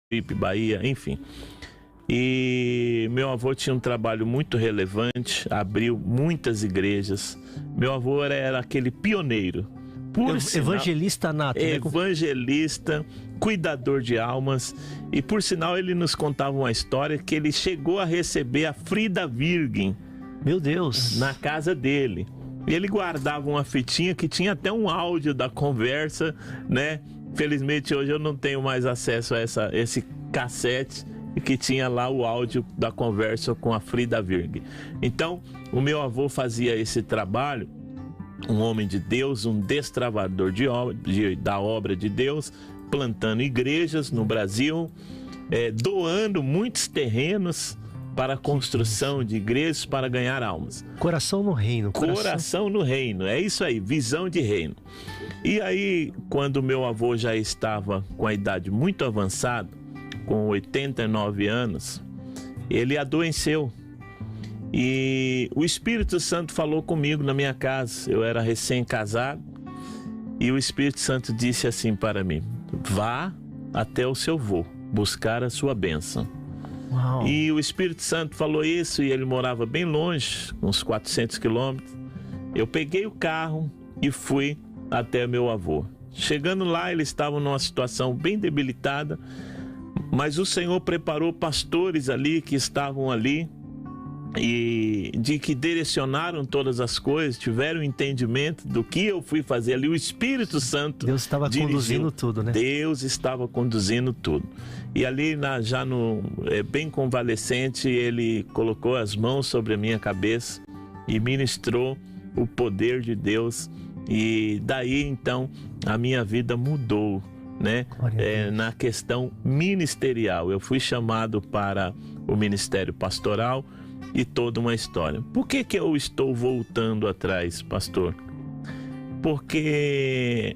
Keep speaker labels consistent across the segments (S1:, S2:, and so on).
S1: Bahia, enfim. E meu avô tinha um trabalho muito relevante, abriu muitas igrejas. Meu avô era aquele pioneiro.
S2: Evangelista nato, né?
S1: Evangelista, cuidador de almas. E por sinal ele nos contava uma história que ele chegou a receber a Frida Virgem.
S2: Meu Deus!
S1: Na casa dele. E ele guardava uma fitinha que tinha até um áudio da conversa, né? Felizmente hoje eu não tenho mais acesso a esse cassete que tinha lá o áudio da conversa com a Frida Virgem. Então, o meu avô fazia esse trabalho, um homem de Deus, um destravador da obra de Deus, plantando igrejas no Brasil, doando muitos terrenos para a construção de igrejas para ganhar almas.
S2: Coração no reino.
S1: Coração no reino, é isso aí, visão de reino. E aí, quando meu avô já estava com a idade muito avançada, com 89 anos, ele adoeceu. E o Espírito Santo falou comigo na minha casa. Eu era recém-casado e o Espírito Santo disse assim para mim: vá até o seu avô buscar a sua bênção.
S2: Uau.
S1: E o Espírito Santo falou isso e ele morava bem longe, uns 400 quilômetros. Eu peguei o carro e fui até meu avô. Chegando lá, ele estava numa situação bem debilitada, mas o Senhor preparou pastores ali que estavam ali e de que direcionaram todas as coisas, tiveram entendimento do que eu fui fazer ali. O Espírito Santo
S2: Deus estava conduzindo tudo, né?
S1: Deus estava conduzindo tudo. E ali bem convalescente, ele colocou as mãos sobre a minha cabeça e ministrou o poder de Deus. E daí então a minha vida mudou, né? Na questão ministerial. Eu fui chamado para o ministério pastoral e toda uma história. Por que eu estou voltando atrás, pastor? Porque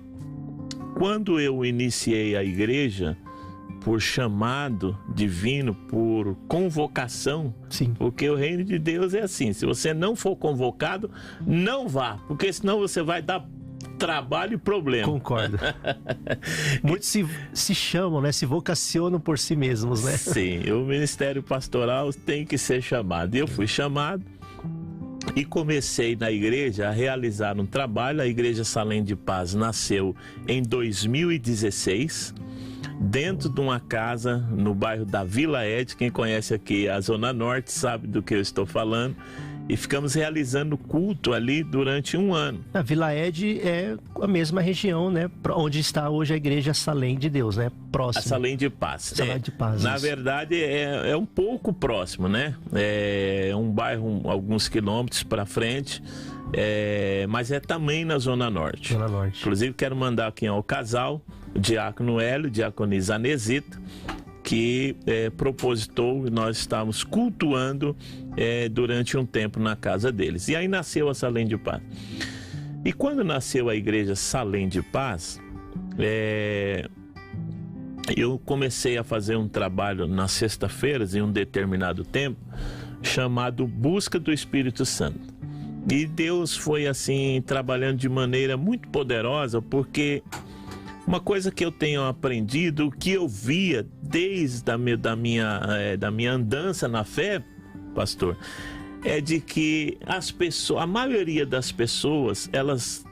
S1: quando eu iniciei a igreja, por chamado divino, por convocação,
S2: sim,
S1: porque o reino de Deus é assim: se você não for convocado, não vá, porque senão você vai dar trabalho e problema.
S2: Concordo. Muitos se chamam, né? Se vocacionam por si mesmos, né?
S1: Sim, o ministério pastoral tem que ser chamado. Eu fui chamado e comecei na igreja a realizar um trabalho. A Igreja Salém de Paz nasceu em 2016, dentro de uma casa no bairro da Vila Ed. Quem conhece aqui a Zona Norte sabe do que eu estou falando. E ficamos realizando culto ali durante um ano.
S2: A Vila Ed é a mesma região, né? Onde está hoje a Igreja Salém de Deus, né? Próximo.
S1: A Salém de Paz.
S2: Salém de Paz.
S1: Na verdade, é um pouco próximo, né? É um bairro alguns quilômetros para frente, mas é também na Zona Norte.
S2: Zona Norte.
S1: Inclusive, quero mandar aqui ao casal, o diácono Hélio, diaconisa Anesita, que propositou, nós estávamos cultuando durante um tempo na casa deles. E aí nasceu a Salém de Paz. E quando nasceu a Igreja Salém de Paz, eu comecei a fazer um trabalho nas sextas-feiras, em um determinado tempo, chamado Busca do Espírito Santo. E Deus foi assim, trabalhando de maneira muito poderosa, porque uma coisa que eu tenho aprendido, que eu via desde da minha andança na fé, pastor, é de que a maioria das pessoas, elas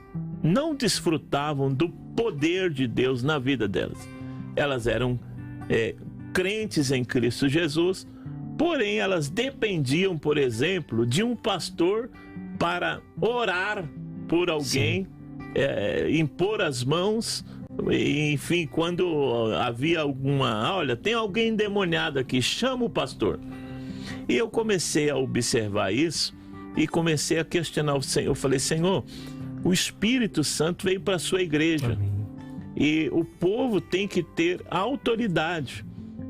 S1: não desfrutavam do poder de Deus na vida delas. Elas eram crentes em Cristo Jesus, porém elas dependiam, por exemplo, de um pastor para orar por alguém, impor as mãos. Enfim, quando havia olha, tem alguém endemoniado aqui, chama o pastor. E eu comecei a observar isso e comecei a questionar o Senhor. Eu falei: Senhor, o Espírito Santo veio para a sua igreja. Amém. E o povo tem que ter autoridade.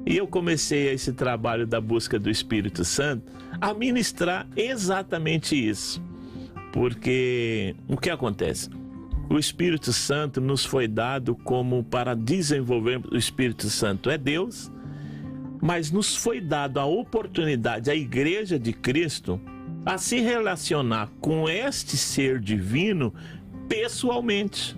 S1: E eu comecei esse trabalho da busca do Espírito Santo a ministrar exatamente isso. Porque o que acontece? O Espírito Santo nos foi dado como para desenvolver. O Espírito Santo é Deus, mas nos foi dado a oportunidade, a Igreja de Cristo, a se relacionar com este ser divino pessoalmente.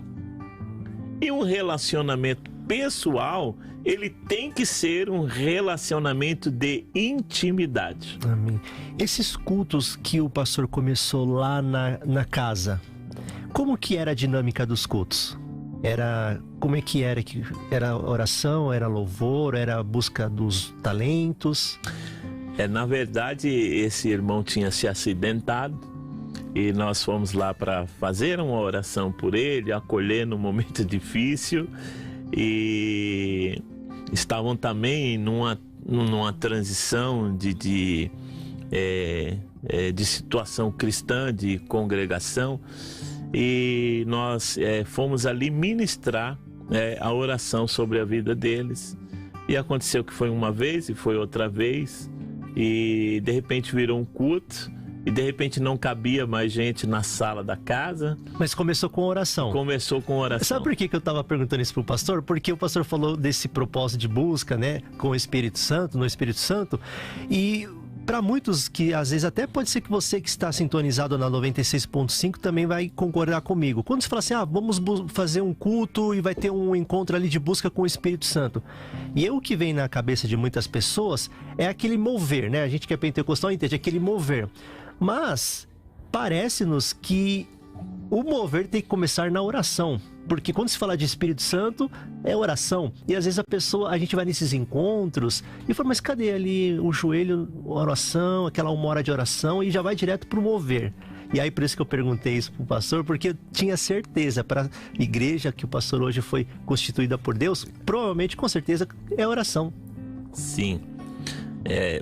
S1: E um relacionamento pessoal ele tem que ser um relacionamento de intimidade.
S2: Amém. Esses cultos que o pastor começou lá na casa, como que era a dinâmica dos cultos? Como é que era? Era oração, era louvor, era busca dos talentos?
S1: Na verdade, esse irmão tinha se acidentado e nós fomos lá para fazer uma oração por ele, acolher num momento difícil, e estavam também numa transição de situação cristã, de congregação, e nós fomos ali ministrar a oração sobre a vida deles. E aconteceu que foi uma vez e foi outra vez, e de repente virou um culto, e de repente não cabia mais gente na sala da casa.
S2: Mas começou com oração.
S1: Começou com oração.
S2: Sabe por que eu estava perguntando isso pro pastor? Porque o pastor falou desse propósito de busca, né, com o Espírito Santo, no Espírito Santo, e para muitos que às vezes até pode ser que você que está sintonizado na 96.5 também vai concordar comigo. Quando você fala assim, vamos fazer um culto e vai ter um encontro ali de busca com o Espírito Santo. E o que vem na cabeça de muitas pessoas é aquele mover, né? A gente que é pentecostal entende, aquele mover. Mas parece-nos que o mover tem que começar na oração. Porque quando se fala de Espírito Santo, é oração. E às vezes a gente vai nesses encontros e fala, mas cadê ali o joelho, a oração, aquela 1 hora de oração, e já vai direto pro mover. E aí por isso que eu perguntei isso pro pastor, porque eu tinha certeza, para a igreja que o pastor hoje foi constituída por Deus, provavelmente, com certeza, é oração.
S1: Sim.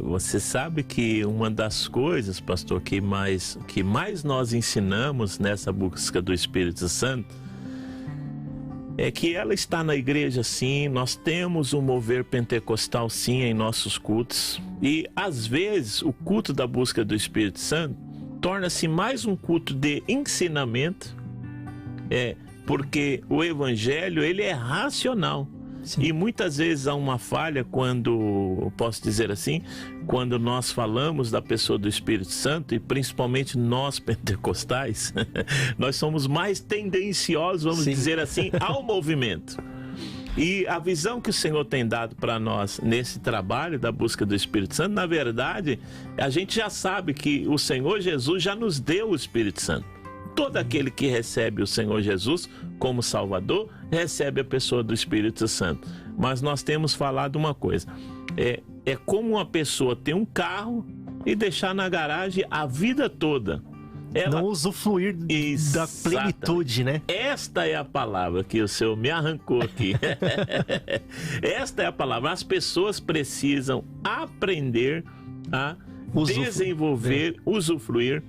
S1: Você sabe que uma das coisas, pastor, que mais nós ensinamos nessa busca do Espírito Santo é que ela está na igreja, sim. Nós temos um mover pentecostal, sim, em nossos cultos. E às vezes o culto da busca do Espírito Santo torna-se mais um culto de ensinamento, porque o evangelho, ele é racional. Sim. E muitas vezes há uma falha quando, eu posso dizer assim, quando nós falamos da pessoa do Espírito Santo, e principalmente nós pentecostais, nós somos mais tendenciosos, vamos Sim. dizer assim, ao movimento. E a visão que o Senhor tem dado para nós nesse trabalho da busca do Espírito Santo, na verdade, a gente já sabe que o Senhor Jesus já nos deu o Espírito Santo. Todo aquele que recebe o Senhor Jesus como Salvador, recebe a pessoa do Espírito Santo. Mas nós temos falado uma coisa, é como uma pessoa ter um carro e deixar na garagem a vida toda.
S2: Não usufruir da plenitude, né?
S1: Esta é a palavra que o Senhor me arrancou aqui. Esta é a palavra. As pessoas precisam aprender a desenvolver, usufruir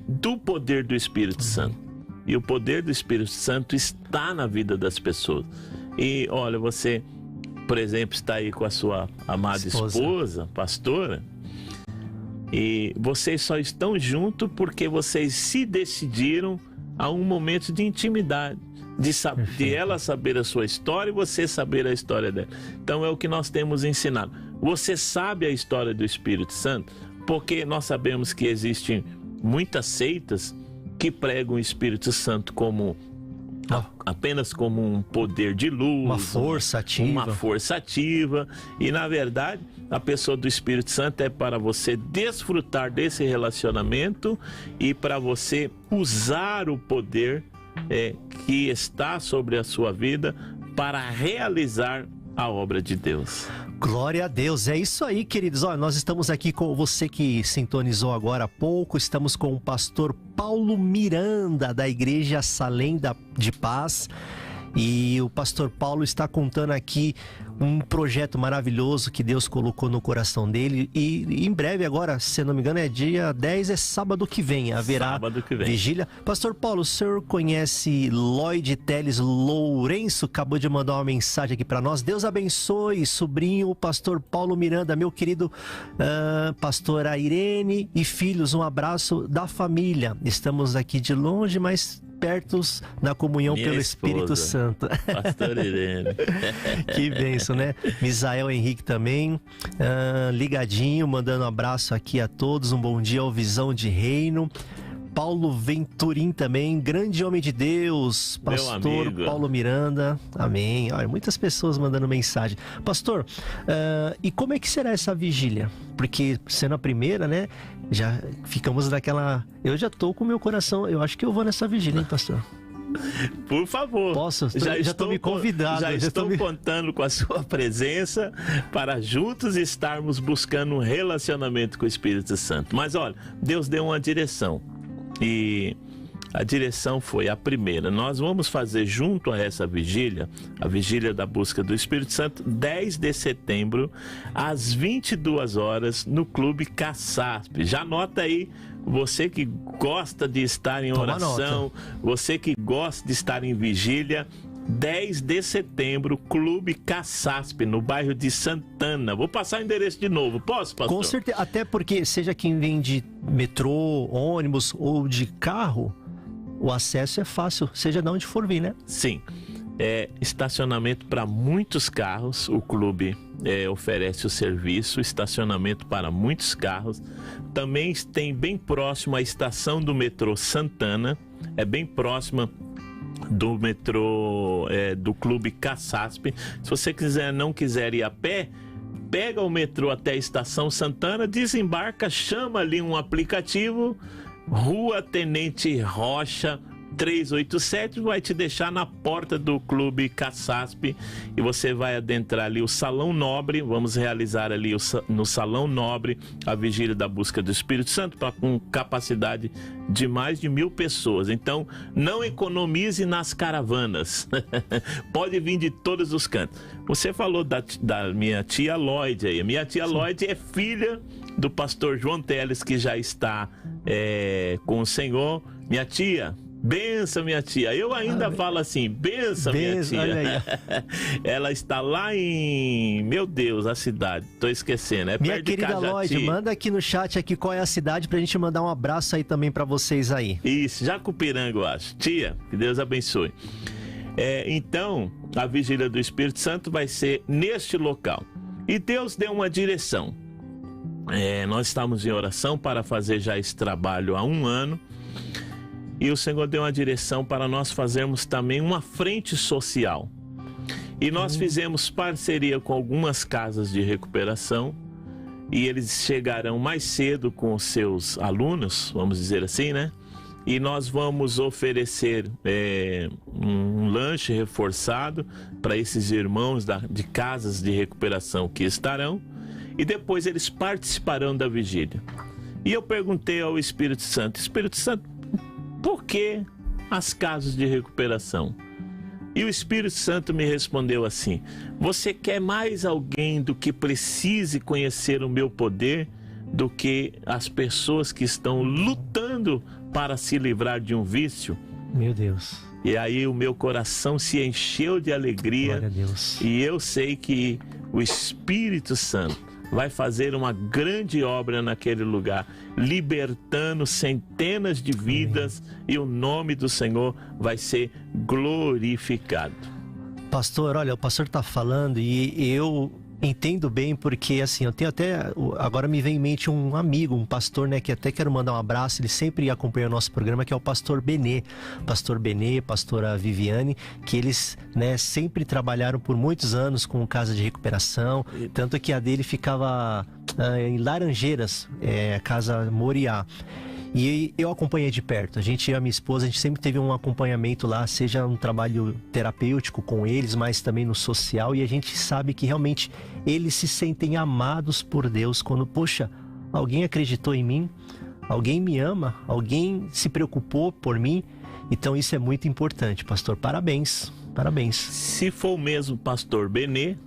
S1: do poder do Espírito Santo. E o poder do Espírito Santo está na vida das pessoas. E olha, você, por exemplo, está aí com a sua amada esposa, pastora, e vocês só estão juntos porque vocês se decidiram a um momento de intimidade, de ela saber a sua história e você saber a história dela. Então é o que nós temos ensinado. Você sabe a história do Espírito Santo porque nós sabemos que existem muitas seitas que pregam o Espírito Santo como apenas como um poder de luz,
S2: uma força
S1: ativa, e na verdade a pessoa do Espírito Santo é para você desfrutar desse relacionamento e para você usar o poder que está sobre a sua vida para realizar a obra de Deus.
S2: Glória a Deus, é isso aí, queridos. Olha, nós estamos aqui com você que sintonizou agora há pouco, estamos com o pastor Paulo Miranda, da Igreja Salém de Paz. E o pastor Paulo está contando aqui um projeto maravilhoso que Deus colocou no coração dele. E em breve agora, se não me engano, é dia 10, é sábado que vem, haverá vigília. Pastor Paulo, o senhor conhece Lloyd Teles Lourenço? Acabou de mandar uma mensagem aqui para nós. Deus abençoe, sobrinho, o pastor Paulo Miranda, meu querido pastora Irene e filhos, um abraço da família. Estamos aqui de longe, mas pertos na comunhão pelo Espírito Santo.
S1: Pastor Irene.
S2: Que bênção, né? Misael Henrique também, ligadinho, mandando um abraço aqui a todos, um bom dia ao Visão de Reino. Paulo Venturim também, grande homem de Deus, pastor Paulo Miranda, amém. Olha, muitas pessoas mandando mensagem. Pastor, e como é que será essa vigília? Porque sendo a primeira, né, já ficamos naquela... Eu já tô com o meu coração, eu acho que eu vou nessa vigília, hein, pastor?
S1: Por favor.
S2: Posso? Já estou me convidado.
S1: Já estou contando com a sua presença para juntos estarmos buscando um relacionamento com o Espírito Santo. Mas olha, Deus deu uma direção. E a direção foi a primeira. Nós vamos fazer junto a essa vigília, a vigília da busca do Espírito Santo, 10 de setembro, às 22 horas, no Clube Cassasp. Já anota aí, você que gosta de estar em oração, você que gosta de estar em vigília, 10 de setembro, Clube Cassasp, no bairro de Santana. Vou passar o endereço de novo. Posso, pastor?
S2: Com certeza, até porque seja quem vem de metrô, ônibus ou de carro, o acesso é fácil, seja de onde for vir, né?
S1: Sim. Estacionamento para muitos carros. O clube oferece o serviço, estacionamento para muitos carros. Também tem bem próximo a estação do metrô Santana, é bem próxima do metrô do Clube Cassasp. Se você não quiser ir a pé, pega o metrô até a estação Santana, desembarca, chama ali um aplicativo, Rua Tenente Rocha 387, vai te deixar na porta do Clube Cassasp e você vai adentrar ali o Salão Nobre. Vamos realizar ali no Salão Nobre a vigília da busca do Espírito Santo, com capacidade de mais de 1.000 pessoas. Então não economize nas caravanas. Pode vir de todos os cantos. Você falou da minha tia Lloyd aí. A minha tia Lloyd é filha do pastor João Teles, que já está com o Senhor. Minha tia, benção, minha tia. Eu ainda falo assim, benção, minha tia. Ela está lá em... Meu Deus, a cidade. Tô esquecendo.
S2: Minha querida Lloyd, manda aqui no chat aqui qual é a cidade pra gente mandar um abraço aí também pra vocês aí.
S1: Isso, Jacupiranga, eu acho. Tia, que Deus abençoe. Então, a vigília do Espírito Santo vai ser neste local. E Deus deu uma direção. Nós estamos em oração para fazer já esse trabalho há 1 ano. E o Senhor deu uma direção para nós fazermos também uma frente social. E nós fizemos parceria com algumas casas de recuperação. E eles chegarão mais cedo com os seus alunos, vamos dizer assim, né? E nós vamos oferecer um lanche reforçado para esses irmãos de casas de recuperação que estarão. E depois eles participarão da vigília. E eu perguntei ao Espírito Santo, Espírito Santo, por que as casas de recuperação? E o Espírito Santo me respondeu assim: você quer mais alguém do que precise conhecer o meu poder do que as pessoas que estão lutando para se livrar de um vício?
S2: Meu Deus.
S1: E aí o meu coração se encheu de alegria.
S2: Glória a Deus.
S1: E eu sei que o Espírito Santo vai fazer uma grande obra naquele lugar, libertando centenas de vidas. Amém. E o nome do Senhor vai ser glorificado.
S2: Pastor, olha, o pastor está falando e eu entendo bem, porque assim, eu tenho até, agora me vem em mente um amigo, um pastor, né, que até quero mandar um abraço, ele sempre acompanha o nosso programa, que é o pastor Benê, pastora Viviane, que eles, né, sempre trabalharam por muitos anos com casa de recuperação, tanto que a dele ficava em Laranjeiras, casa Moriá. E eu acompanhei de perto. Eu e a minha esposa, a gente sempre teve um acompanhamento lá, seja um trabalho terapêutico com eles, mas também no social. E a gente sabe que realmente eles se sentem amados por Deus quando, poxa, alguém acreditou em mim, alguém me ama, alguém se preocupou por mim. Então isso é muito importante, pastor. Parabéns, parabéns.
S1: Se for o mesmo pastor Benê,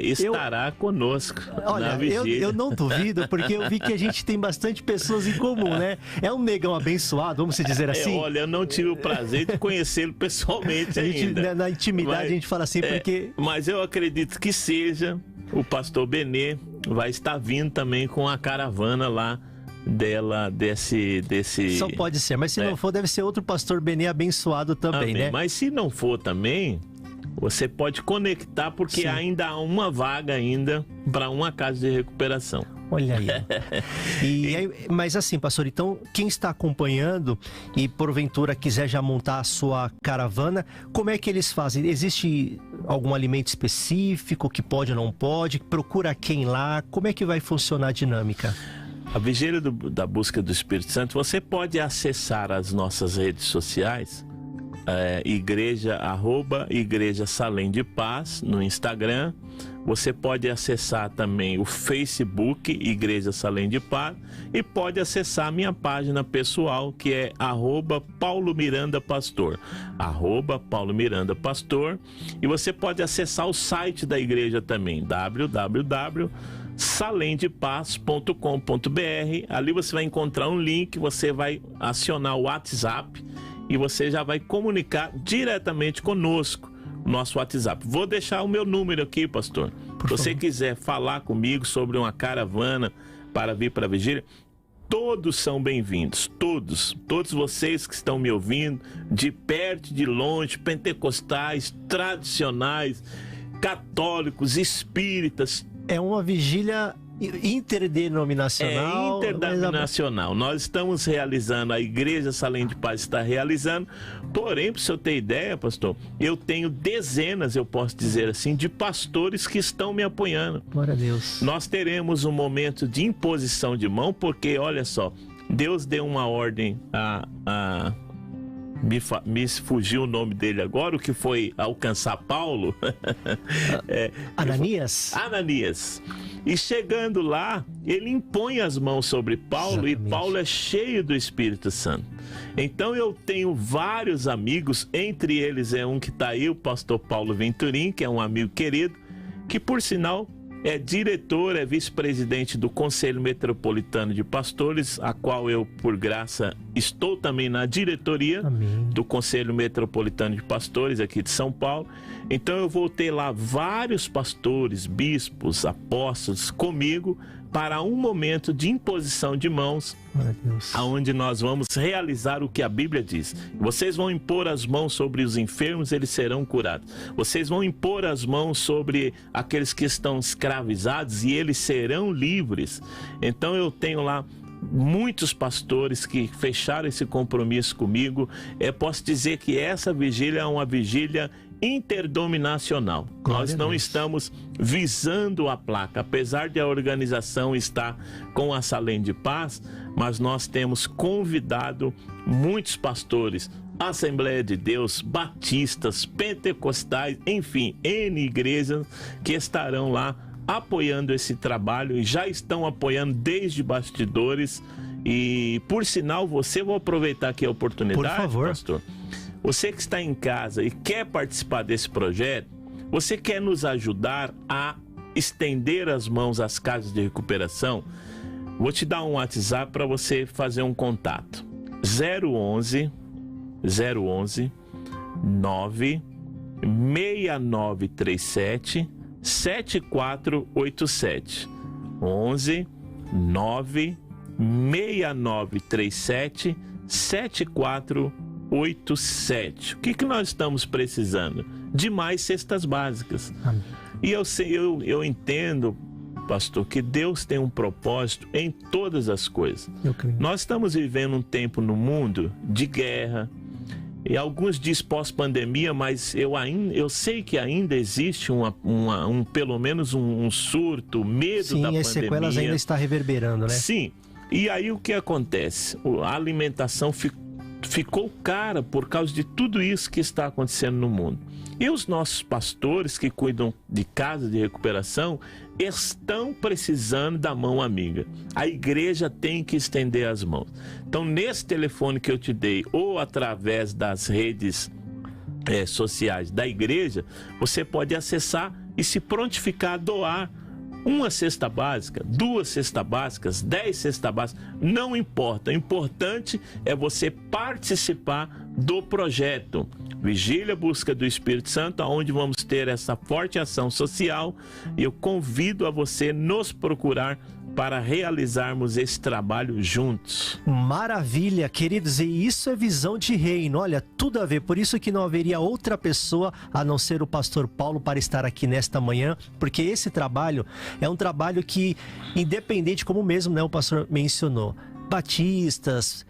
S1: estará conosco.
S2: Olha,
S1: na vigília.
S2: Eu não duvido, porque eu vi que a gente tem bastante pessoas em comum, né? É um negão abençoado, vamos dizer assim?
S1: Olha, eu não tive o prazer de conhecê-lo pessoalmente ainda.
S2: Na intimidade a gente fala assim, porque...
S1: Mas eu acredito que seja o pastor Benê, vai estar vindo também com a caravana lá desse...
S2: Só pode ser, mas se não for, deve ser outro pastor Benê abençoado também, né?
S1: Mas se não for também... Você pode conectar, porque ainda há uma vaga ainda para uma casa de recuperação.
S2: Olha aí. Mas assim, pastor, então quem está acompanhando e porventura quiser já montar a sua caravana, como é que eles fazem? Existe algum alimento específico que pode ou não pode? Procura quem lá? Como é que vai funcionar a dinâmica?
S1: A vigília da busca do Espírito Santo, você pode acessar as nossas redes sociais, igreja Salém de Paz no Instagram. Você pode acessar também o Facebook Igreja Salém de Paz e pode acessar a minha página pessoal, que é @PauloMirandaPastor, @PauloMirandaPastor. E você pode acessar o site da igreja também, www.salemdepaz.com.br. Ali você vai encontrar um link, você vai acionar o WhatsApp e você já vai comunicar diretamente conosco, nosso WhatsApp. Vou deixar o meu número aqui, pastor. Se você quiser falar comigo sobre uma caravana para vir para a vigília, todos são bem-vindos, todos vocês que estão me ouvindo, de perto e de longe, pentecostais, tradicionais, católicos, espíritas.
S2: É uma vigília interdenominacional.
S1: Interdominacional. Nós estamos realizando, a Igreja Salém de Paz está realizando. Porém, para o senhor ter ideia, pastor, eu tenho dezenas, eu posso dizer assim, de pastores que estão me apoiando.
S2: Glória a Deus.
S1: Nós teremos um momento de imposição de mão, porque, olha só, Deus deu uma ordem me fugiu o nome dele agora, o que foi alcançar Paulo. Ananias. E chegando lá, ele impõe as mãos sobre Paulo. Exatamente. E Paulo é cheio do Espírito Santo. Então eu tenho vários amigos, entre eles é um que está aí, o pastor Paulo Venturim, que é um amigo querido, que por sinal é diretor, é vice-presidente do Conselho Metropolitano de Pastores, a qual eu, por graça, estou também na diretoria. Amém. Do Conselho Metropolitano de Pastores aqui de São Paulo. Então eu vou ter lá vários pastores, bispos, apóstolos comigo para um momento de imposição de mãos, aonde nós vamos realizar o que a Bíblia diz. Vocês vão impor as mãos sobre os enfermos, eles serão curados. Vocês vão impor as mãos sobre aqueles que estão escravizados e eles serão livres. Então eu tenho lá muitos pastores que fecharam esse compromisso comigo. Posso dizer que essa vigília é uma vigília interdominacional. Nós não estamos visando a placa, apesar de a organização estar com a Salém de Paz, mas nós temos convidado muitos pastores, Assembleia de Deus, batistas, pentecostais, enfim, N igrejas que estarão lá apoiando esse trabalho e já estão apoiando desde bastidores. E por sinal, vou aproveitar aqui a oportunidade, por favor, pastor. Você que está em casa e quer participar desse projeto, você quer nos ajudar a estender as mãos às casas de recuperação? Vou te dar um WhatsApp para você fazer um contato. 011 96937 7487. 11 96937 7487. O que nós estamos precisando? De mais cestas básicas. Amém. E eu entendo, pastor, que Deus tem um propósito em todas as coisas. Nós estamos vivendo um tempo no mundo de guerra, e alguns dizem pós-pandemia, mas eu sei que ainda existe pelo menos um surto, medo da pandemia. Sim, as sequelas ainda estão reverberando, né? Sim. E aí o que acontece? A alimentação ficou cara por causa de tudo isso que está acontecendo no mundo. E os nossos pastores que cuidam de casa de recuperação estão precisando da mão amiga. A igreja tem que estender as mãos. Então, nesse telefone que eu te dei, ou através das redes sociais da igreja, você pode acessar e se prontificar a doar uma cesta básica, 2 cestas básicas, 10 cestas básicas, não importa. O importante é você participar do projeto Vigília Busca do Espírito Santo, onde vamos ter essa forte ação social. E eu convido a você nos procurar para realizarmos esse trabalho juntos.
S2: Maravilha, queridos, e isso é visão de reino, olha, tudo a ver, por isso que não haveria outra pessoa a não ser o pastor Paulo para estar aqui nesta manhã, porque esse trabalho é um trabalho que, independente, como mesmo, né, o pastor mencionou, batistas,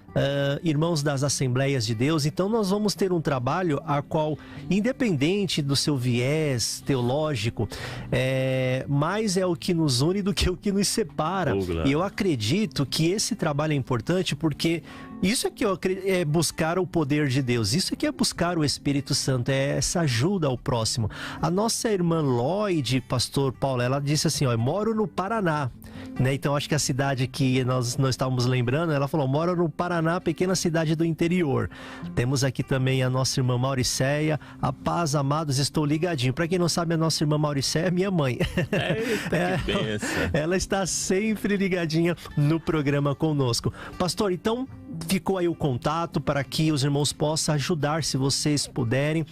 S2: irmãos das Assembleias de Deus, então nós vamos ter um trabalho a qual, independente do seu viés teológico, mais é o que nos une do que o que nos separa. E eu acredito que esse trabalho é importante porque isso é que é buscar o poder de Deus, isso é que é buscar o Espírito Santo, é essa ajuda ao próximo. A nossa irmã Lloyd, pastor Paulo, ela disse assim, ó, eu moro no Paraná, né? Então acho que a cidade que nós estávamos lembrando, ela falou, moro no Paraná, pequena cidade do interior. Temos aqui também a nossa irmã Mauricéia, a paz, amados, estou ligadinho. Para quem não sabe, a nossa irmã Mauricéia é minha mãe.
S1: Eita, que benção.
S2: Ela está sempre ligadinha no programa conosco. Pastor, então ficou aí o contato para que os irmãos possam ajudar, se vocês puderem.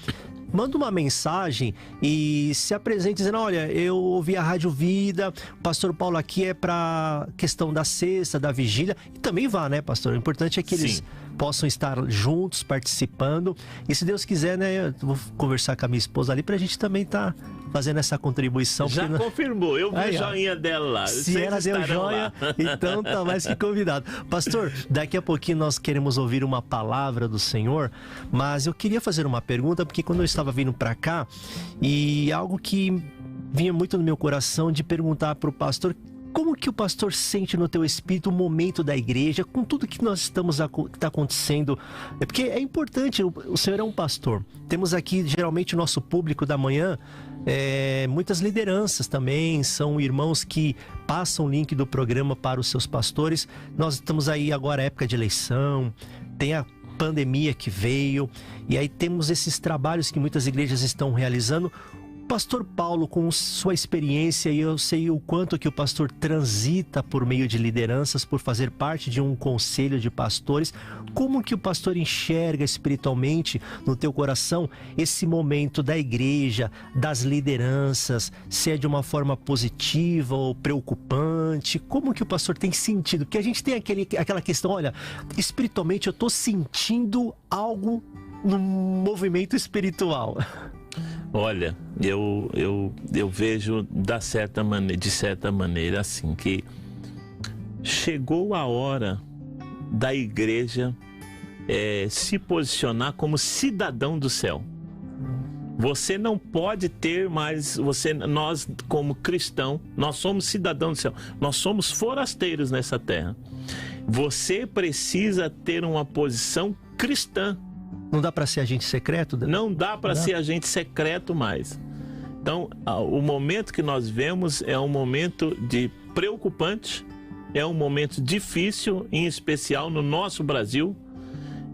S2: Manda uma mensagem e se apresente dizendo, olha, eu ouvi a Rádio Vida, o pastor Paulo aqui é para questão da sexta, da vigília, e também vá, né, pastor? O importante é que eles possam estar juntos, participando, e se Deus quiser, né, eu vou conversar com a minha esposa ali pra gente também estar fazendo essa contribuição.
S1: Já confirmou, eu vi o joinha dela lá.
S2: Se ela deu joia, então tá mais que convidado. Pastor, daqui a pouquinho nós queremos ouvir uma palavra do Senhor, mas eu queria fazer uma pergunta, porque quando eu estava vindo para cá, e algo que vinha muito no meu coração de perguntar para o pastor, como que o pastor sente no teu espírito o momento da igreja, com tudo que nós está acontecendo? Porque é importante, o senhor é um pastor. Temos aqui, geralmente, o nosso público da manhã, muitas lideranças também, são irmãos que passam o link do programa para os seus pastores. Nós estamos aí agora, época de eleição, tem a pandemia que veio, e aí temos esses trabalhos que muitas igrejas estão realizando. Pastor Paulo, com sua experiência, e eu sei o quanto que o pastor transita por meio de lideranças, por fazer parte de um conselho de pastores, como que o pastor enxerga espiritualmente no teu coração esse momento da igreja, das lideranças, se é de uma forma positiva ou preocupante, como que o pastor tem sentido? Porque a gente tem aquela questão, olha, espiritualmente eu estou sentindo algo no movimento espiritual.
S1: Olha, eu vejo de certa maneira assim, que chegou a hora da igreja se posicionar como cidadão do céu. Você não pode ter mais, nós como cristão, nós somos cidadãos do céu, nós somos forasteiros nessa terra. Você precisa ter uma posição cristã.
S2: Não dá para ser agente secreto?
S1: Não dá para ser agente secreto mais. Então, o momento que nós vemos é um momento preocupante, é um momento difícil, em especial no nosso Brasil,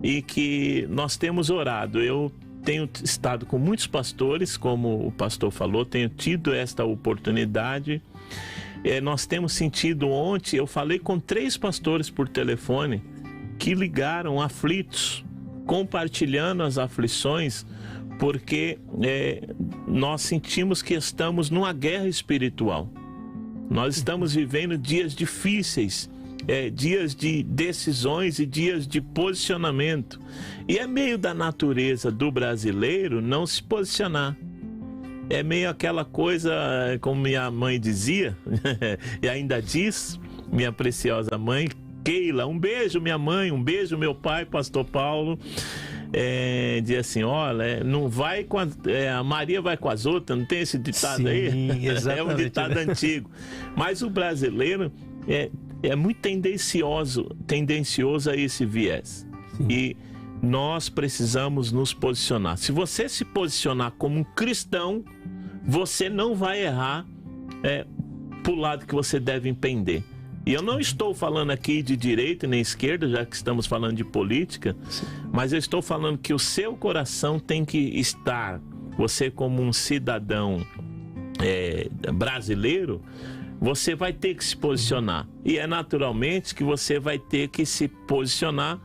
S1: e que nós temos orado. Eu tenho estado com muitos pastores, como o pastor falou, tenho tido esta oportunidade. Nós temos sentido ontem, eu falei com 3 pastores por telefone que ligaram aflitos, compartilhando as aflições, porque nós sentimos que estamos numa guerra espiritual. Nós estamos vivendo dias difíceis, dias de decisões e dias de posicionamento. E é meio da natureza do brasileiro não se posicionar. É meio aquela coisa, como minha mãe dizia, e ainda diz, minha preciosa mãe, Keila, um beijo minha mãe, um beijo meu pai, pastor Paulo, diz assim, olha, não vai com a Maria vai com as outras, não tem esse ditado? Sim, aí? É um ditado antigo. Mas o brasileiro é muito tendencioso a esse viés. Sim. E nós precisamos nos posicionar. Se você se posicionar como um cristão, você não vai errar pro lado que você deve pender. E eu não estou falando aqui de direita nem esquerda, já que estamos falando de política, sim, mas eu estou falando que o seu coração tem que estar, você como um cidadão brasileiro, você vai ter que se posicionar. E é naturalmente que você vai ter que se posicionar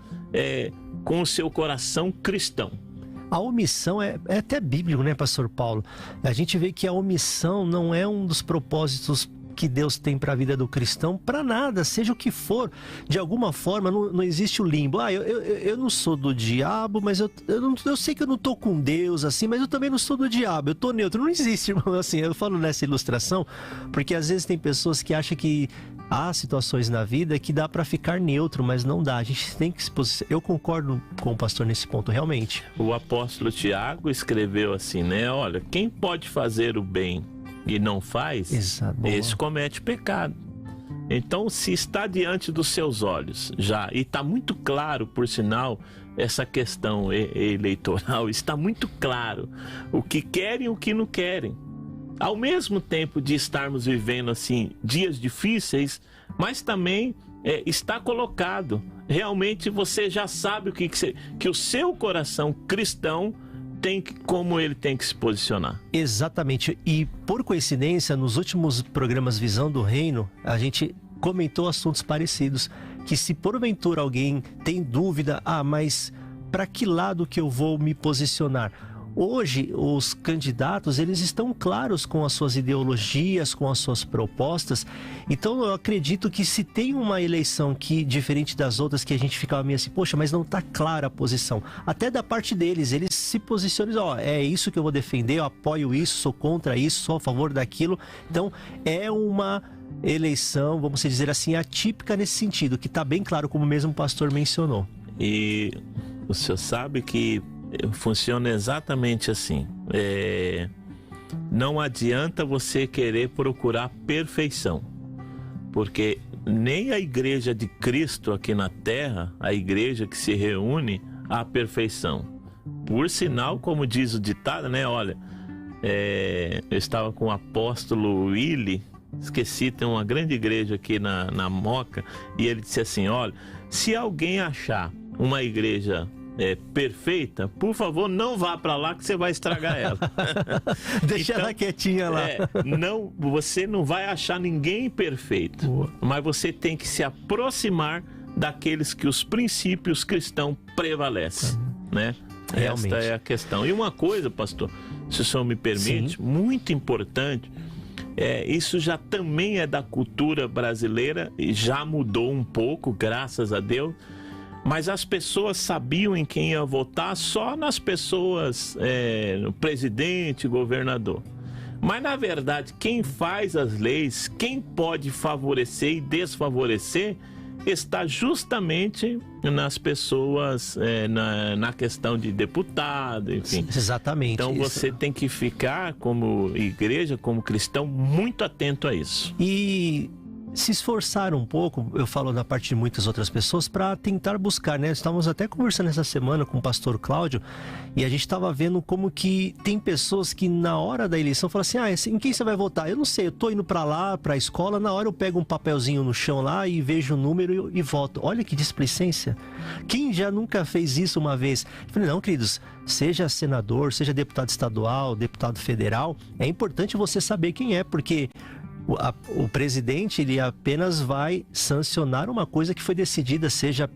S1: com o seu coração cristão.
S2: A omissão é até bíblico, né, pastor Paulo? A gente vê que a omissão não é um dos propósitos que Deus tem para a vida do cristão, para nada, seja o que for. De alguma forma, não existe o limbo. Eu não sou do diabo, mas eu sei que eu não tô com Deus, assim, mas eu também não sou do diabo, eu tô neutro. Não existe, irmão, assim, eu falo nessa ilustração, porque às vezes tem pessoas que acham que há situações na vida que dá para ficar neutro, mas não dá. A gente tem que se posicionar. Eu concordo com o pastor nesse ponto, realmente.
S1: O apóstolo Tiago escreveu assim, né? Olha, quem pode fazer o bem e não faz, esse comete pecado. Então, se está diante dos seus olhos já, e está muito claro, por sinal, essa questão eleitoral, está muito claro o que querem e o que não querem. Ao mesmo tempo de estarmos vivendo assim dias difíceis, mas também está colocado. Realmente você já sabe que o seu coração cristão como ele tem que se posicionar.
S2: Exatamente. E por coincidência, nos últimos programas Visão do Reino, a gente comentou assuntos parecidos. Que se porventura alguém tem dúvida, mas para que lado que eu vou me posicionar? Hoje, os candidatos, eles estão claros com as suas ideologias, com as suas propostas. Então, eu acredito que se tem uma eleição que, diferente das outras, que a gente ficava meio assim, poxa, mas não está clara a posição. Até da parte deles, eles se posicionam, é isso que eu vou defender, eu apoio isso, sou contra isso, sou a favor daquilo. Então, é uma eleição, vamos dizer assim, atípica nesse sentido, que está bem claro, como mesmo o pastor mencionou.
S1: E o senhor sabe que funciona exatamente assim. Não adianta você querer procurar perfeição, porque nem a igreja de Cristo aqui na terra, a igreja que se reúne, há perfeição. Por sinal, como diz o ditado, né? Olha, eu estava com o apóstolo Willy, esqueci, tem uma grande igreja aqui na Moca, e ele disse assim, olha, se alguém achar uma igreja perfeita, por favor, não vá para lá que você vai estragar ela.
S2: Deixa ela quietinha lá.
S1: Você não vai achar ninguém perfeito. Boa. Mas você tem que se aproximar daqueles que os princípios cristãos prevalecem, né?
S2: Realmente.
S1: Esta é a questão. E uma coisa, pastor, se o senhor me permite, muito importante, isso já também é da cultura brasileira e já mudou um pouco, graças a Deus. Mas as pessoas sabiam em quem ia votar só nas pessoas, no presidente, governador. Mas, na verdade, quem faz as leis, quem pode favorecer e desfavorecer, está justamente nas pessoas, na questão de deputado, enfim.
S2: Exatamente.
S1: Então, você tem que ficar, como igreja, como cristão, muito atento a isso.
S2: E se esforçar um pouco, eu falo da parte de muitas outras pessoas, para tentar buscar, né? Estávamos até conversando essa semana com o pastor Cláudio e a gente estava vendo como que tem pessoas que na hora da eleição falam assim, em quem você vai votar? Eu não sei, eu tô indo para lá, para a escola, na hora eu pego um papelzinho no chão lá e vejo o número e voto. Olha que displicência. Quem já nunca fez isso uma vez? Eu falei, não, queridos, seja senador, seja deputado estadual, deputado federal, é importante você saber quem é, porque o presidente, ele apenas vai sancionar uma coisa que foi decidida, seja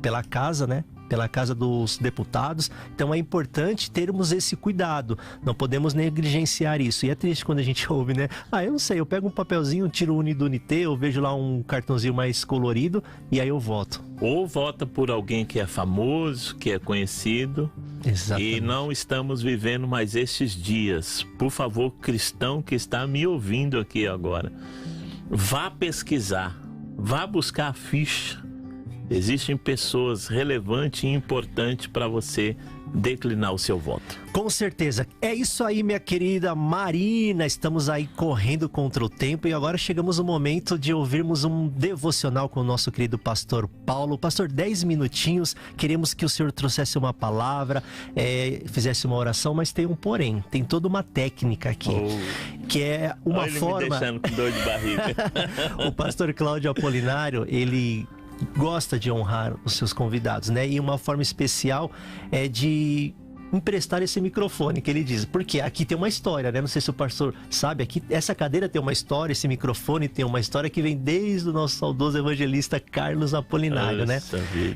S2: pela casa, né? Pela Casa dos Deputados. Então é importante termos esse cuidado, não podemos negligenciar isso. E é triste quando a gente ouve, né? Eu não sei, eu pego um papelzinho, tiro o Uni do Unité, eu vejo lá um cartãozinho mais colorido e aí eu voto.
S1: Ou vota por alguém que é famoso, que é conhecido.
S2: Exatamente.
S1: E não estamos vivendo mais esses dias. Por favor, cristão que está me ouvindo aqui agora, vá pesquisar, vá buscar a ficha. Existem pessoas relevantes e importantes para você declinar o seu voto.
S2: Com certeza. É isso aí, minha querida Marina. Estamos aí correndo contra o tempo e agora chegamos no momento de ouvirmos um devocional com o nosso querido pastor Paulo. Pastor, 10 minutinhos. Queremos que o senhor trouxesse uma palavra, fizesse uma oração, mas tem um porém. Tem toda uma técnica aqui, que é uma forma...
S1: me deixando com dor de barriga.
S2: O pastor Cláudio Apolinário, ele gosta de honrar os seus convidados, né? E uma forma especial é de emprestar esse microfone, que ele diz, porque aqui tem uma história, né? Não sei se o pastor sabe, aqui essa cadeira tem uma história, esse microfone tem uma história que vem desde o nosso saudoso evangelista Carlos Apolinário, né?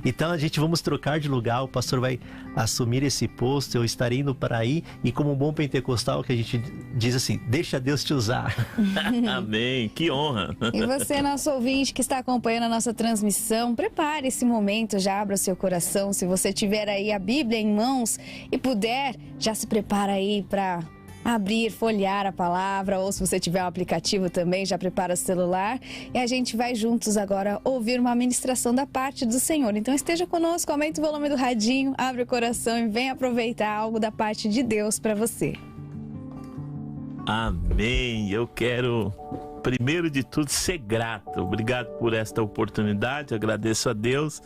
S2: Então a gente vamos trocar de lugar, o pastor vai assumir esse posto, eu estarei indo para aí, e como um bom pentecostal que a gente diz assim, deixa Deus te usar.
S1: Amém, que honra.
S3: E você, nosso ouvinte que está acompanhando a nossa transmissão, prepare esse momento, já abra seu coração, se você tiver aí a Bíblia em mãos e puder, já se prepara aí para abrir, folhear a palavra, ou se você tiver um aplicativo também, já prepara o celular, e a gente vai juntos agora ouvir uma ministração da parte do Senhor. Então esteja conosco, aumente o volume do radinho, abre o coração e venha aproveitar algo da parte de Deus para você.
S1: Amém. Eu quero, primeiro de tudo, ser grato. Obrigado por esta oportunidade, agradeço a Deus,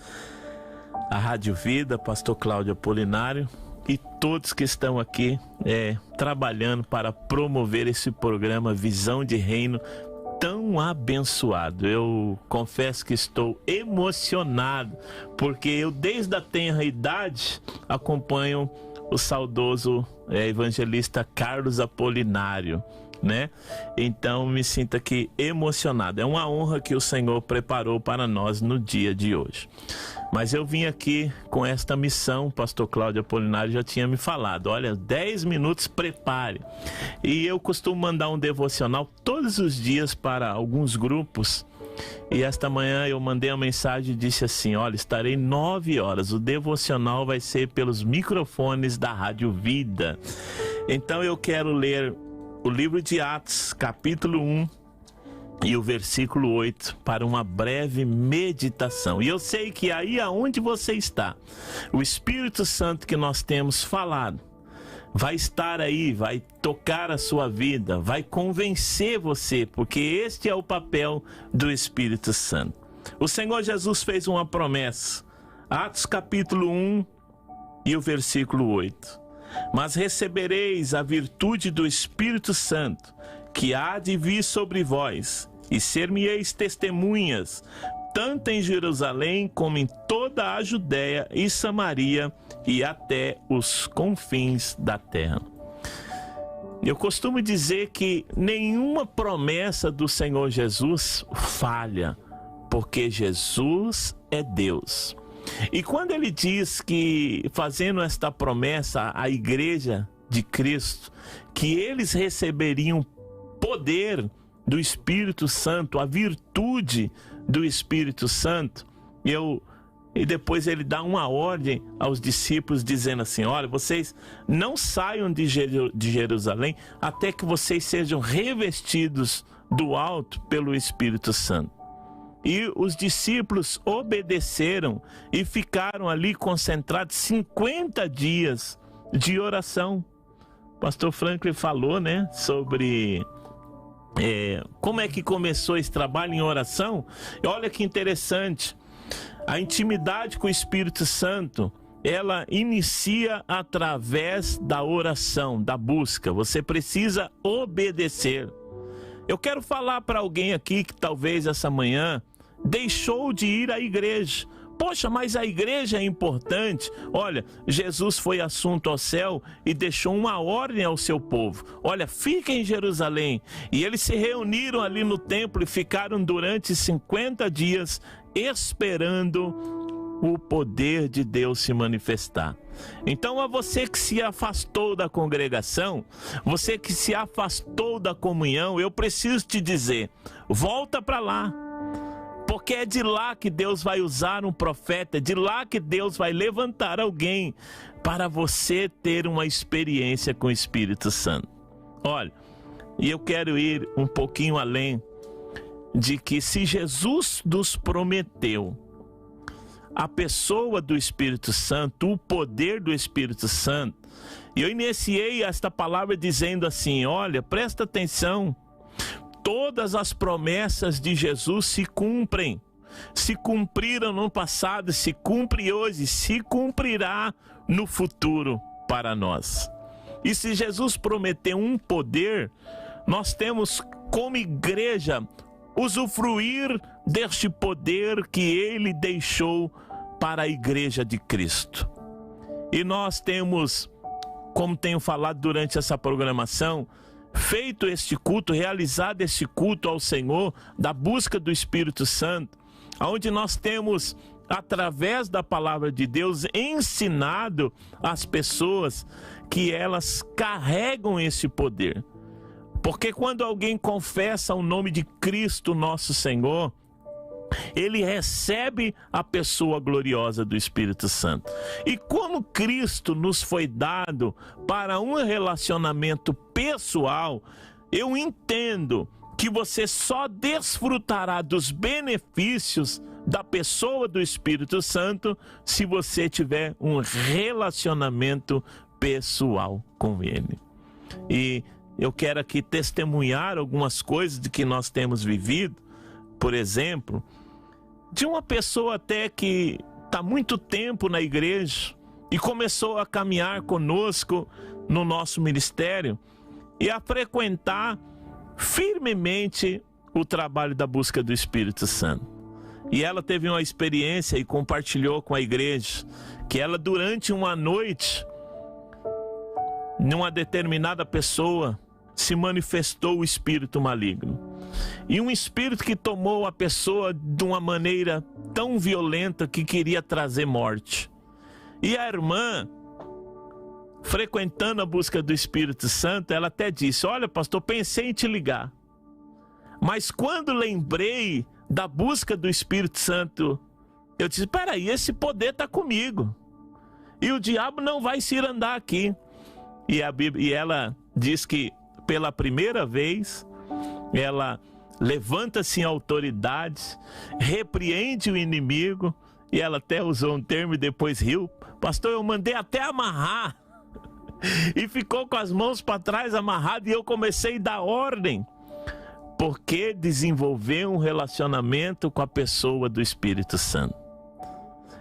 S1: a Rádio Vida, pastor Cláudio Apolinário e todos que estão aqui trabalhando para promover esse programa Visão de Reino tão abençoado. Eu confesso que estou emocionado, porque eu desde a tenra idade acompanho o saudoso evangelista Carlos Apolinário, né? Então me sinto aqui emocionado. É uma honra que o Senhor preparou para nós no dia de hoje. Mas eu vim aqui com esta missão, o pastor Cláudio Apolinário já tinha me falado, olha, 10 minutos, prepare. E eu costumo mandar um devocional todos os dias para alguns grupos. E esta manhã eu mandei uma mensagem e disse assim, olha, estarei 9 horas, o devocional vai ser pelos microfones da Rádio Vida. Então eu quero ler o livro de Atos, capítulo 1, e o versículo 8, para uma breve meditação. E eu sei que aí aonde você está, o Espírito Santo que nós temos falado, vai estar aí, vai tocar a sua vida, vai convencer você, porque este é o papel do Espírito Santo. O Senhor Jesus fez uma promessa, Atos capítulo 1 e o versículo 8. Mas recebereis a virtude do Espírito Santo, que há de vir sobre vós, e ser-me-eis testemunhas, tanto em Jerusalém como em toda a Judéia e Samaria e até os confins da terra. Eu costumo dizer que nenhuma promessa do Senhor Jesus falha, porque Jesus é Deus. E quando ele diz que, fazendo esta promessa à igreja de Cristo, que eles receberiam poder do Espírito Santo, a virtude do Espírito Santo, e depois ele dá uma ordem aos discípulos dizendo assim, olha, vocês não saiam de Jerusalém até que vocês sejam revestidos do alto pelo Espírito Santo. E os discípulos obedeceram e ficaram ali concentrados 50 dias de oração. O pastor Franklin falou, né, sobre como é que começou esse trabalho em oração. E olha que interessante, a intimidade com o Espírito Santo, ela inicia através da oração, da busca. Você precisa obedecer. Eu quero falar para alguém aqui que talvez essa manhã deixou de ir à igreja. Poxa, mas a igreja é importante. Olha, Jesus foi assunto ao céu e deixou uma ordem ao seu povo. Olha, fiquem em Jerusalém. E eles se reuniram ali no templo e ficaram durante 50 dias esperando o poder de Deus se manifestar. Então, a você que se afastou da congregação, você que se afastou da comunhão, eu preciso te dizer, volta para lá. Porque é de lá que Deus vai usar um profeta, é de lá que Deus vai levantar alguém para você ter uma experiência com o Espírito Santo. Olha, e eu quero ir um pouquinho além de que se Jesus nos prometeu a pessoa do Espírito Santo, o poder do Espírito Santo, e eu iniciei esta palavra dizendo assim, olha, presta atenção, todas as promessas de Jesus se cumprem. Se cumpriram no passado, se cumpre hoje, se cumprirá no futuro para nós. E se Jesus prometeu um poder, nós temos como igreja usufruir deste poder que ele deixou para a igreja de Cristo. E nós temos como tenho falado durante essa programação, feito este culto, realizado este culto ao Senhor, da busca do Espírito Santo, onde nós temos, através da palavra de Deus, ensinado as pessoas que elas carregam esse poder. Porque quando alguém confessa o nome de Cristo nosso Senhor, ele recebe a pessoa gloriosa do Espírito Santo. E como Cristo nos foi dado para um relacionamento pessoal, eu entendo que você só desfrutará dos benefícios da pessoa do Espírito Santo se você tiver um relacionamento pessoal com ele. E eu quero aqui testemunhar algumas coisas de que nós temos vivido. Por exemplo, de uma pessoa até que está muito tempo na igreja e começou a caminhar conosco no nosso ministério e a frequentar firmemente o trabalho da busca do Espírito Santo. E ela teve uma experiência e compartilhou com a igreja que ela, durante uma noite, numa determinada pessoa, se manifestou o espírito maligno. E um espírito que tomou a pessoa de uma maneira tão violenta que queria trazer morte. E a irmã, frequentando a busca do Espírito Santo, ela até disse: olha, pastor, pensei em te ligar, mas quando lembrei da busca do Espírito Santo, eu disse: peraí, esse poder está comigo e o diabo não vai se ir andar aqui. E ela diz que pela primeira vez ela levanta-se em autoridade, repreende o inimigo, e ela até usou um termo e depois riu: pastor, eu mandei até amarrar, e ficou com as mãos para trás amarrado, e eu comecei a dar ordem, porque desenvolveu um relacionamento com a pessoa do Espírito Santo.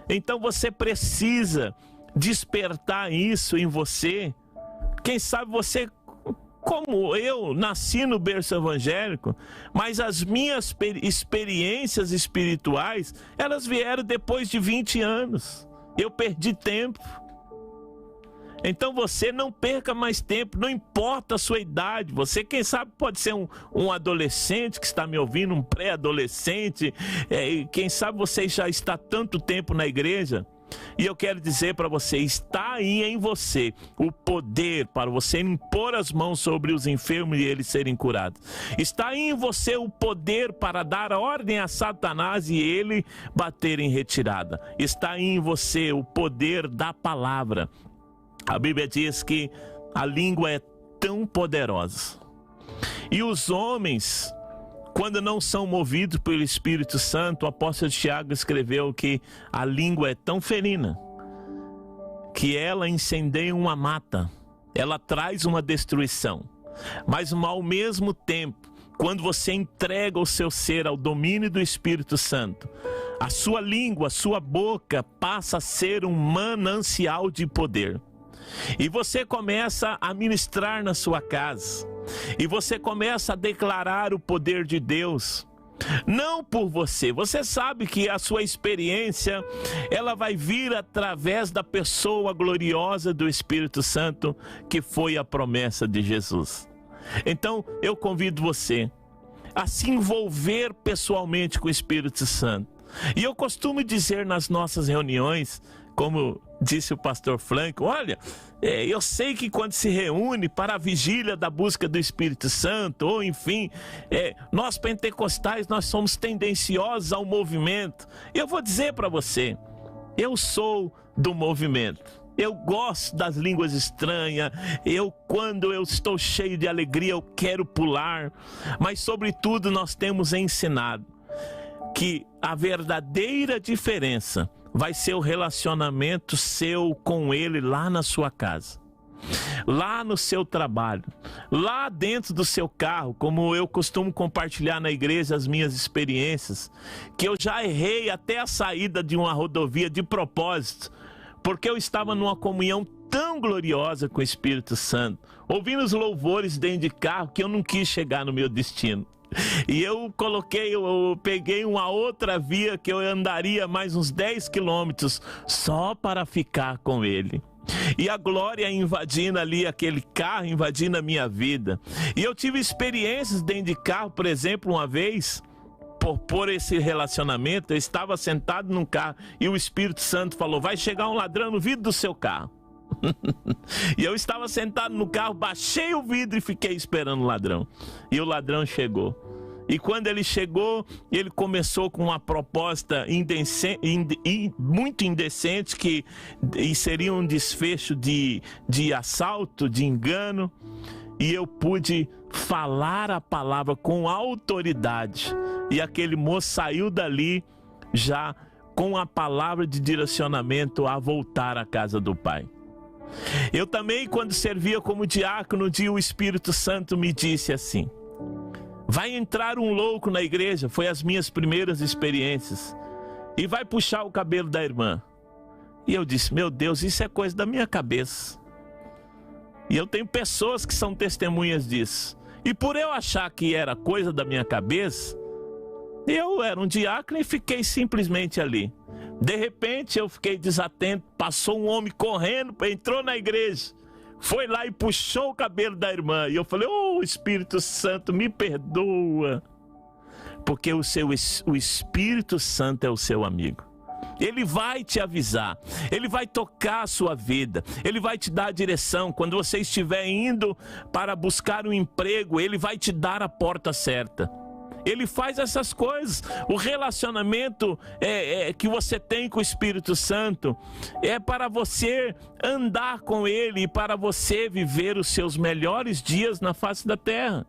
S1: Então você precisa despertar isso em você. Quem sabe você, como eu, nasci no berço evangélico, mas as minhas experiências espirituais, elas vieram depois de 20 anos. Eu perdi tempo. Então você não perca mais tempo, não importa a sua idade. Você, quem sabe, pode ser um adolescente que está me ouvindo, um pré-adolescente. Quem sabe você já está tanto tempo na igreja. E eu quero dizer para você, está aí em você o poder para você impor as mãos sobre os enfermos e eles serem curados. Está aí em você o poder para dar ordem a Satanás e ele bater em retirada. Está aí em você o poder da palavra. A Bíblia diz que a língua é tão poderosa. E os homens, quando não são movidos pelo Espírito Santo, o apóstolo Tiago escreveu que a língua é tão ferina que ela incendeia uma mata, ela traz uma destruição. Mas ao mesmo tempo, quando você entrega o seu ser ao domínio do Espírito Santo, a sua língua, a sua boca passa a ser um manancial de poder. E você começa a ministrar na sua casa. E você começa a declarar o poder de Deus. Não por você. Você sabe que a sua experiência, ela vai vir através da pessoa gloriosa do Espírito Santo, que foi a promessa de Jesus. Então, eu convido você a se envolver pessoalmente com o Espírito Santo. E eu costumo dizer nas nossas reuniões, como disse o pastor Franco, olha, eu sei que quando se reúne para a vigília da busca do Espírito Santo, ou enfim, nós pentecostais, nós somos tendenciosos ao movimento. Eu vou dizer para você, eu sou do movimento. Eu gosto das línguas estranhas, quando eu estou cheio de alegria, eu quero pular. Mas sobretudo nós temos ensinado que a verdadeira diferença vai ser o relacionamento seu com ele lá na sua casa, lá no seu trabalho, lá dentro do seu carro, como eu costumo compartilhar na igreja as minhas experiências, que eu já errei até a saída de uma rodovia de propósito, porque eu estava numa comunhão tão gloriosa com o Espírito Santo, ouvindo os louvores dentro de carro, que eu não quis chegar no meu destino. E eu peguei uma outra via que eu andaria mais uns 10 quilômetros só para ficar com ele. E a glória invadindo ali aquele carro, invadindo a minha vida. E eu tive experiências dentro de carro, por exemplo, uma vez, por esse relacionamento, eu estava sentado num carro e o Espírito Santo falou: vai chegar um ladrão no vidro do seu carro. E eu estava sentado no carro, baixei o vidro e fiquei esperando o ladrão. E o ladrão chegou. E quando ele chegou, ele começou com uma proposta muito indecente, que seria um desfecho de assalto, de engano. E eu pude falar a palavra com autoridade. E aquele moço saiu dali já com a palavra de direcionamento a voltar à casa do Pai. Eu também, quando servia como diácono, um dia o Espírito Santo me disse assim: vai entrar um louco na igreja, foi as minhas primeiras experiências, e vai puxar o cabelo da irmã. E eu disse: meu Deus, isso é coisa da minha cabeça. E eu tenho pessoas que são testemunhas disso. E por eu achar que era coisa da minha cabeça, eu era um diácono e fiquei simplesmente ali. De repente eu fiquei desatento, passou um homem correndo, entrou na igreja, foi lá e puxou o cabelo da irmã. E eu falei: oh, Espírito Santo, me perdoa. Porque o Espírito Santo é o seu amigo. Ele vai te avisar, ele vai tocar a sua vida, ele vai te dar a direção. Quando você estiver indo para buscar um emprego, ele vai te dar a porta certa. Ele faz essas coisas. O relacionamento que você tem com o Espírito Santo é para você andar com ele e para você viver os seus melhores dias na face da terra.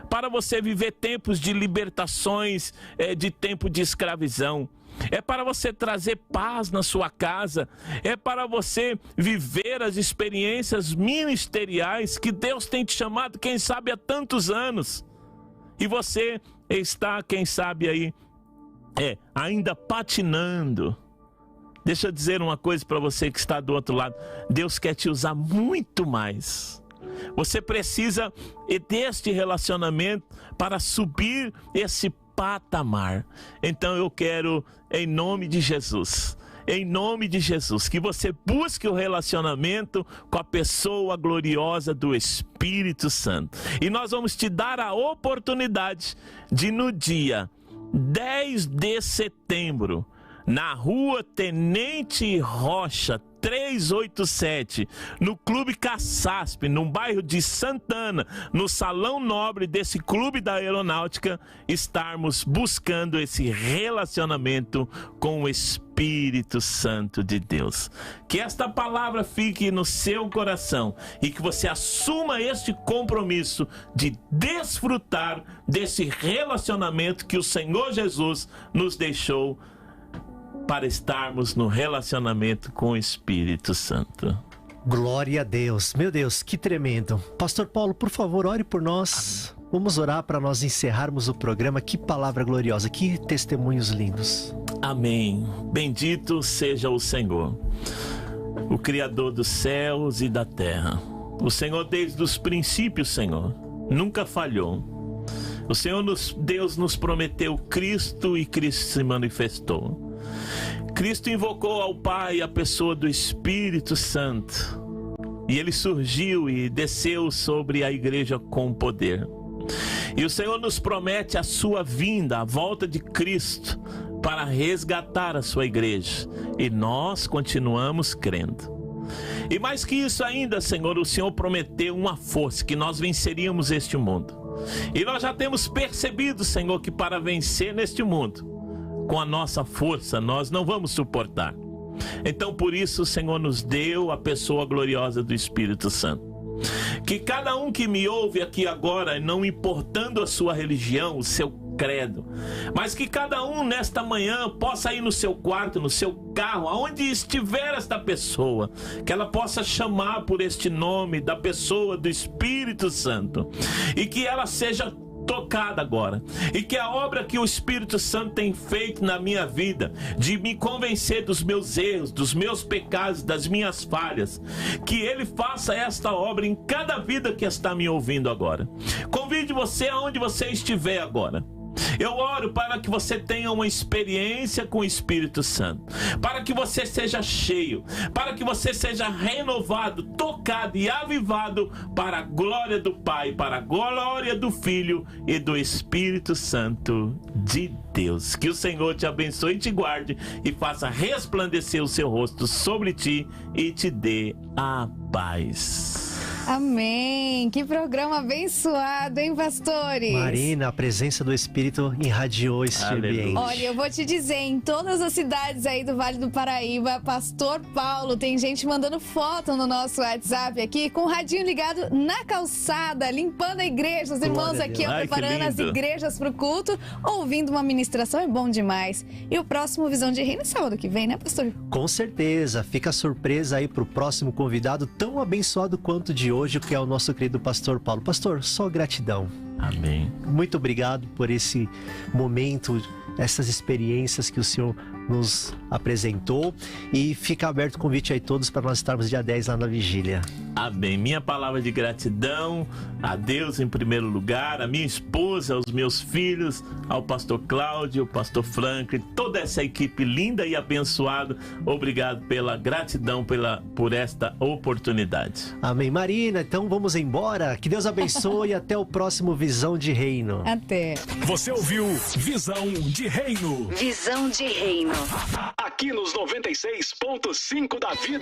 S1: Para você viver tempos de libertações, de tempo de escravidão. É para você trazer paz na sua casa. É para você viver as experiências ministeriais que Deus tem te chamado, quem sabe, há tantos anos. E você está, quem sabe, aí, ainda patinando. Deixa eu dizer uma coisa para você que está do outro lado: Deus quer te usar muito mais. Você precisa deste relacionamento para subir esse patamar. Então eu quero, em nome de Jesus, que você busque o relacionamento com a pessoa gloriosa do Espírito Santo. E nós vamos te dar a oportunidade de, no dia 10 de setembro, na rua Tenente Rocha 387, no Clube Caçaspe, no bairro de Santana, no Salão Nobre desse Clube da Aeronáutica, estarmos buscando esse relacionamento com o Espírito Santo de Deus. Que esta palavra fique no seu coração e que você assuma este compromisso de desfrutar desse relacionamento que o Senhor Jesus nos deixou para estarmos no relacionamento com o Espírito Santo.
S2: Glória a Deus. Meu Deus, que tremendo. Pastor Paulo, por favor, ore por nós. Amém. Vamos orar para nós encerrarmos o programa. Que palavra gloriosa, que testemunhos lindos.
S1: Amém. Bendito seja o Senhor, o Criador dos céus e da terra. O Senhor desde os princípios, Senhor, nunca falhou. O Senhor, Deus nos prometeu Cristo e Cristo se manifestou. Cristo invocou ao Pai a pessoa do Espírito Santo. E ele surgiu e desceu sobre a igreja com poder. E o Senhor nos promete a sua vinda, a volta de Cristo, para resgatar a sua igreja. E nós continuamos crendo. E mais que isso ainda, Senhor, o Senhor prometeu uma força, que nós venceríamos este mundo. E nós já temos percebido, Senhor, que para vencer neste mundo, com a nossa força, nós não vamos suportar. Então, por isso, o Senhor nos deu a pessoa gloriosa do Espírito Santo. Que cada um que me ouve aqui agora, não importando a sua religião, o seu credo, mas que cada um nesta manhã possa ir no seu quarto, no seu carro, aonde estiver esta pessoa, que ela possa chamar por este nome da pessoa do Espírito Santo, e que ela seja tocada agora, e que a obra que o Espírito Santo tem feito na minha vida, de me convencer dos meus erros, dos meus pecados, das minhas falhas, que ele faça esta obra em cada vida que está me ouvindo agora. Convide você aonde você estiver agora. Eu oro para que você tenha uma experiência com o Espírito Santo, para que você seja cheio, para que você seja renovado, tocado e avivado para a glória do Pai, para a glória do Filho e do Espírito Santo de Deus. Que o Senhor te abençoe e te guarde e faça resplandecer o seu rosto sobre ti e te dê a paz.
S3: Amém. Que programa abençoado, hein, pastores?
S2: Marina, a presença do Espírito irradiou este ambiente.
S3: Olha, eu vou te dizer, em todas as cidades aí do Vale do Paraíba, Pastor Paulo, tem gente mandando foto no nosso WhatsApp aqui, com o radinho ligado na calçada, limpando a igreja. Os irmãos aqui, ó, preparando as igrejas para o culto, ouvindo uma ministração, é bom demais. E o próximo Visão de Reino é sábado que vem, né, pastor?
S2: Com certeza. Fica a surpresa aí pro próximo convidado, tão abençoado quanto de hoje, que é o nosso querido Pastor Paulo. Pastor, só gratidão.
S1: Amém.
S2: Muito obrigado por esse momento, essas experiências que o Senhor nos apresentou, e fica aberto o convite aí todos para nós estarmos dia 10 lá na vigília.
S1: Amém. Minha palavra de gratidão a Deus em primeiro lugar, a minha esposa, aos meus filhos, ao pastor Cláudio, ao pastor Franklin, toda essa equipe linda e abençoada. Obrigado pela gratidão, por esta oportunidade.
S2: Amém. Marina, então vamos embora. Que Deus abençoe e até o próximo Visão de Reino.
S3: Até.
S4: Você ouviu Visão de Reino.
S5: Visão de Reino.
S4: Aqui nos 96.5 da Vida.